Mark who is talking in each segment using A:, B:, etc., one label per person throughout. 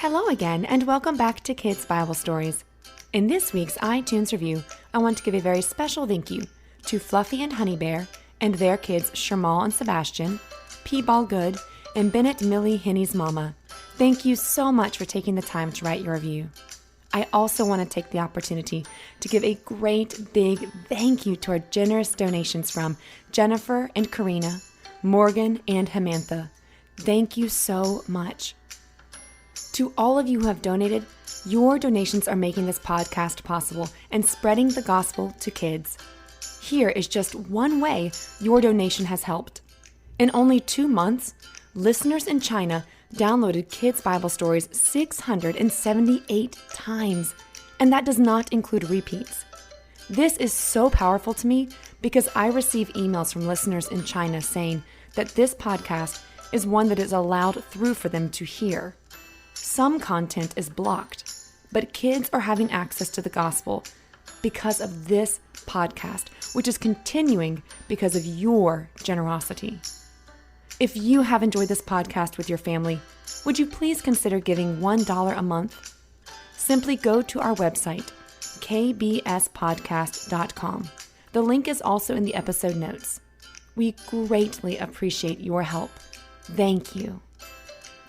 A: Hello again, and welcome back to Kids Bible Stories. In this week's iTunes review, I want to give a very special thank you to Fluffy and Honey Bear and their kids Shermal and Sebastian, P-Ball Good, and Bennett Millie Henny's mama. Thank you so much for taking the time to write your review. I also want to take the opportunity to give a great big thank you to our generous donations from Jennifer and Karina, Morgan and Hamantha. Thank you so much. To all of you who have donated, your donations are making this podcast possible and spreading the gospel to kids. Here is just one way your donation has helped. In only 2 months, listeners in China downloaded Kids Bible Stories 678 times, and that does not include repeats. This is so powerful to me because I receive emails from listeners in China saying that this podcast is one that is allowed through for them to hear. Some content is blocked, but kids are having access to the gospel because of this podcast, which is continuing because of your generosity. If you have enjoyed this podcast with your family, would you please consider giving $1 a month? Simply go to our website, kbspodcast.com. The link is also in the episode notes. We greatly appreciate your help. Thank you.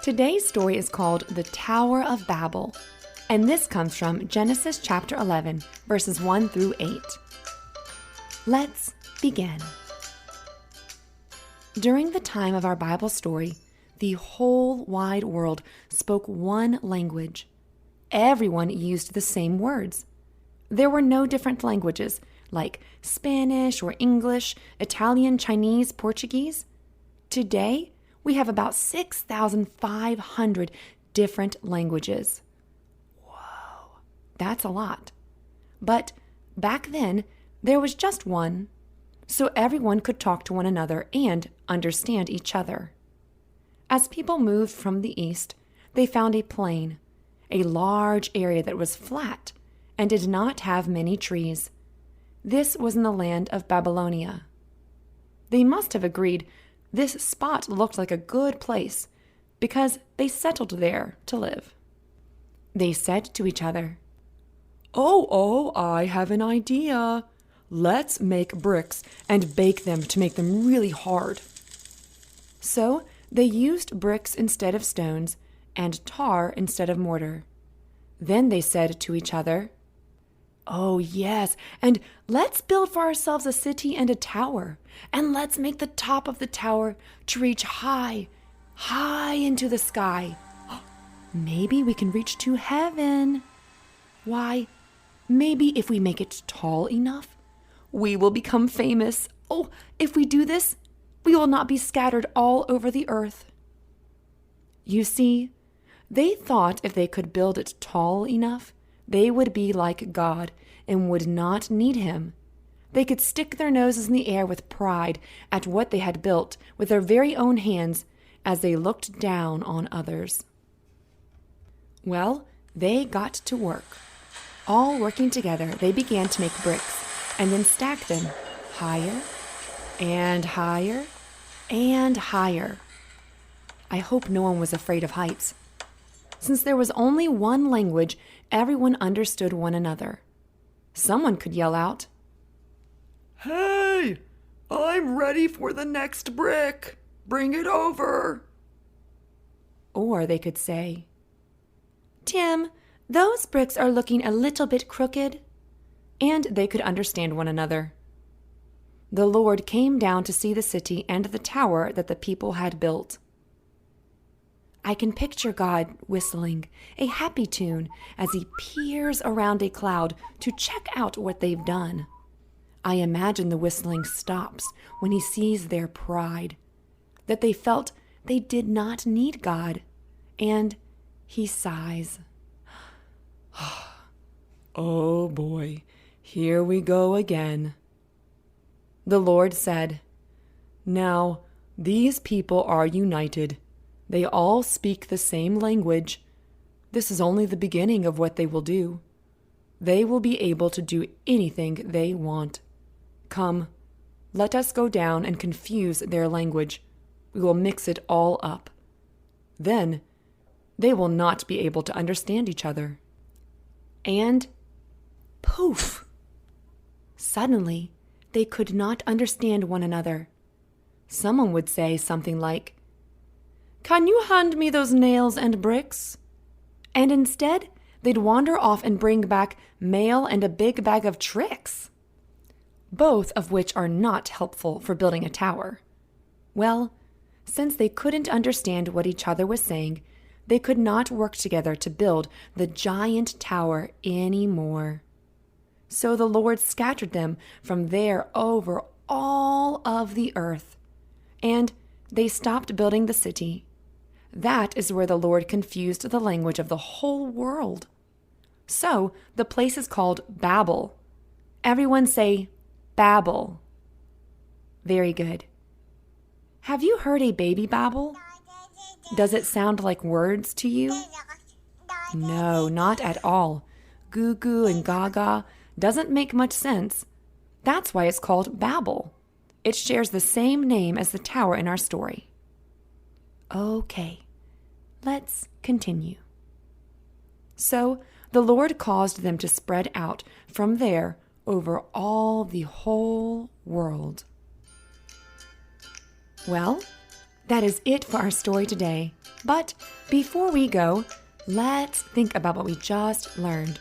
A: Today's story is called The Tower of Babel, and this comes from Genesis chapter 11, verses 1 through 8. Let's begin. During the time of our Bible story, the whole wide world spoke one language. Everyone used the same words. There were no different languages like Spanish or English, Italian, Chinese, Portuguese. Today, we have about 6,500 different languages. Whoa, that's a lot. But back then, there was just one, so everyone could talk to one another and understand each other. As people moved from the east, they found a plain, a large area that was flat and did not have many trees. This was in the land of Babylonia. They must have agreed this spot looked like a good place because they settled there to live. They said to each other, Oh, I have an idea. Let's make bricks and bake them to make them really hard. So they used bricks instead of stones and tar instead of mortar. Then they said to each other, Oh, yes, and let's build for ourselves a city and a tower, and let's make the top of the tower to reach high, high into the sky. Maybe we can reach to heaven. Why, maybe if we make it tall enough, we will become famous. Oh, if we do this, we will not be scattered all over the earth. You see, they thought if they could build it tall enough, they would be like God and would not need him. They could stick their noses in the air with pride at what they had built with their very own hands as they looked down on others. Well, they got to work. All working together, they began to make bricks and then stack them higher and higher and higher. I hope no one was afraid of heights. Since there was only one language, everyone understood one another. Someone could yell out, Hey, I'm ready for the next brick. Bring it over. Or they could say, Tim, those bricks are looking a little bit crooked. And they could understand one another. The Lord came down to see the city and the tower that the people had built. I can picture God whistling a happy tune as he peers around a cloud to check out what they've done. I imagine the whistling stops when he sees their pride, that they felt they did not need God, and he sighs. Oh boy, here we go again. The Lord said, Now, these people are united. They all speak the same language. This is only the beginning of what they will do. They will be able to do anything they want. Come, let us go down and confuse their language. We will mix it all up. Then They will not be able to understand each other. And poof! Suddenly, they could not understand one another. Someone would say something like, "Can you hand me those nails and bricks?" And instead, they'd wander off and bring back mail and a big bag of tricks, both of which are not helpful for building a tower. Well, since they couldn't understand what each other was saying, they could not work together to build the giant tower anymore. So the Lord scattered them from there over all of the earth, and they stopped building the city. That is where the Lord confused the language of the whole world. So the place is called Babel. Everyone say Babel. Very good. Have you heard a baby babble? Does it sound like words to you? No, not at all. Goo goo and gaga doesn't make much sense. That's why it's called Babel. It shares the same name as the tower in our story. Okay, let's continue. So the Lord caused them to spread out from there over all the whole world. Well, that is it for our story today. But before we go, let's think about what we just learned.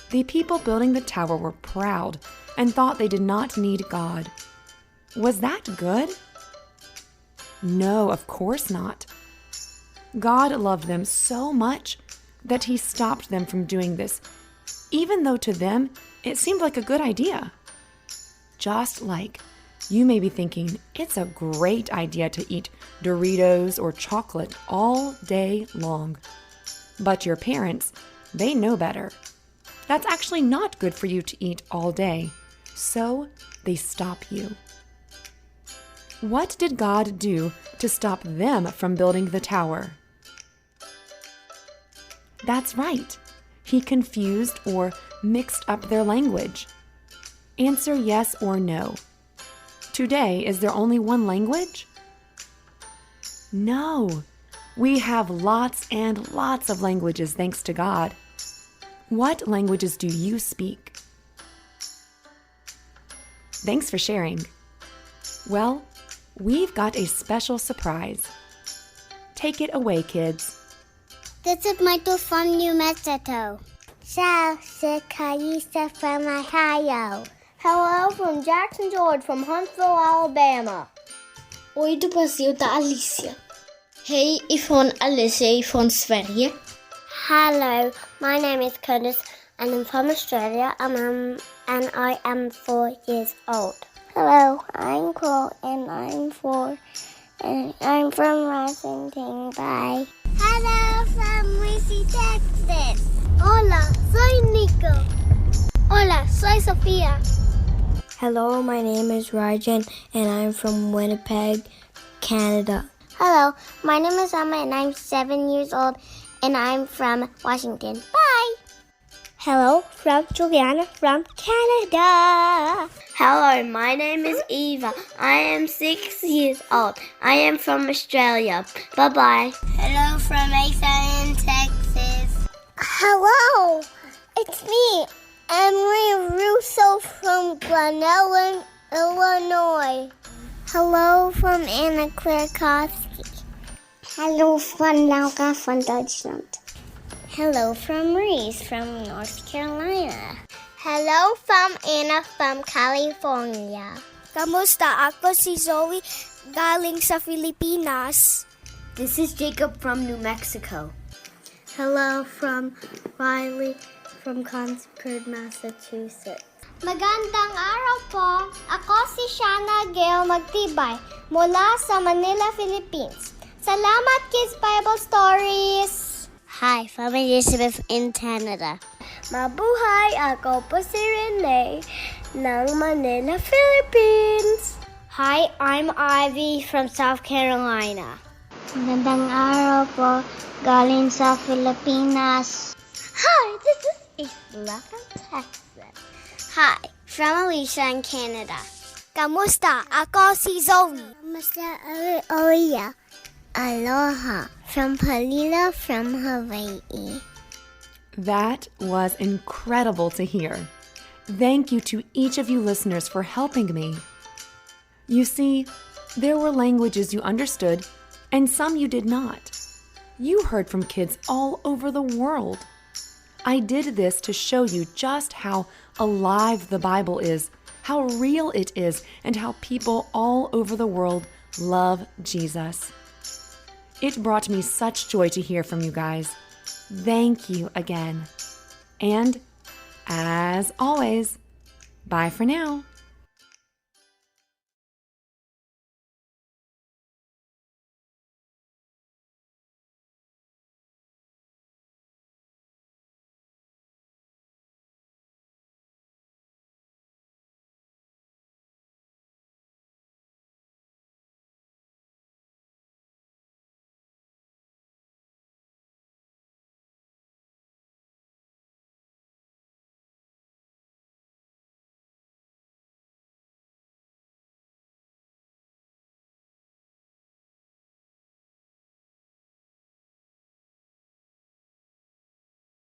A: The people building the tower were proud and thought they did not need God. Was that good? No, of course not. God loved them so much that He stopped them from doing this, even though to them it seemed like a good idea. Just like you may be thinking it's a great idea to eat Doritos or chocolate all day long. But your parents, they know better. That's actually not good for you to eat all day, so they stop you. What did God do to stop them from building the tower? That's right. He confused or mixed up their language. Answer yes or no. Today, is there only one language? No. We have lots and lots of languages thanks to God. What languages do you speak? Thanks for sharing. Well, we've got a special surprise. Take it away, kids.
B: This is Michael from New Mexico. Ciao, Kaisa from Ohio.
C: Hello from Jackson, George, from Huntsville, Alabama.
D: Oi, du pratar Alicia. Hej ifrån Alicia ifrån Sverige.
B: Hello, my name is Curtis and I'm from Australia and I am 4 years old. Hello, I'm Cole and I'm 4 and I'm from Washington. Bye. Hello from Boise, Texas. Hola, soy Nico. Hola, soy Sofia.
C: Hello, my name is Rajan and I'm from Winnipeg, Canada.
B: Hello, my name is Emma and I'm 7 years old and I'm from Washington. Bye.
C: Hello, from Juliana from Canada.
E: Hello, my name is Eva. I am 6 years old. I am from Australia. Bye-bye.
B: Hello from Asa in Texas. Hello, it's me, Emery Russo from Glen Illinois. Hello from Anna Kwiatkowski. Hello from Laura from Deutschland. Hello from Reese from North Carolina. Hello from Anna from California.
C: Kamusta? Ako si Zoe galing sa Pilipinas.
D: This is Jacob from New Mexico.
B: Hello from Riley from Concord, Massachusetts. Magandang araw po. Ako si Shana Gail Magtibay mula sa Manila, Philippines. Salamat, Kids Bible Stories!
E: Hi, from Elizabeth in Canada.
C: Mabuhay! Ako po si Renee ng Manila, Philippines.
B: Hi, I'm Ivy from South Carolina. Magandang araw po, galing sa Pilipinas.
E: Hi, this is Isla from Texas.
B: Hi, from Alicia in Canada.
C: Kamusta? Ako si Zoe.
B: Kamusta, Oya? Aloha from Palila from Hawaii.
A: That was incredible to hear. Thank you to each of you listeners for helping me. You see, there were languages you understood and some you did not. You heard from kids all over the world. I did this to show you just how alive the Bible is, how real it is, and how people all over the world love Jesus. It brought me such joy to hear from you guys. Thank you again. And, as always, bye for now.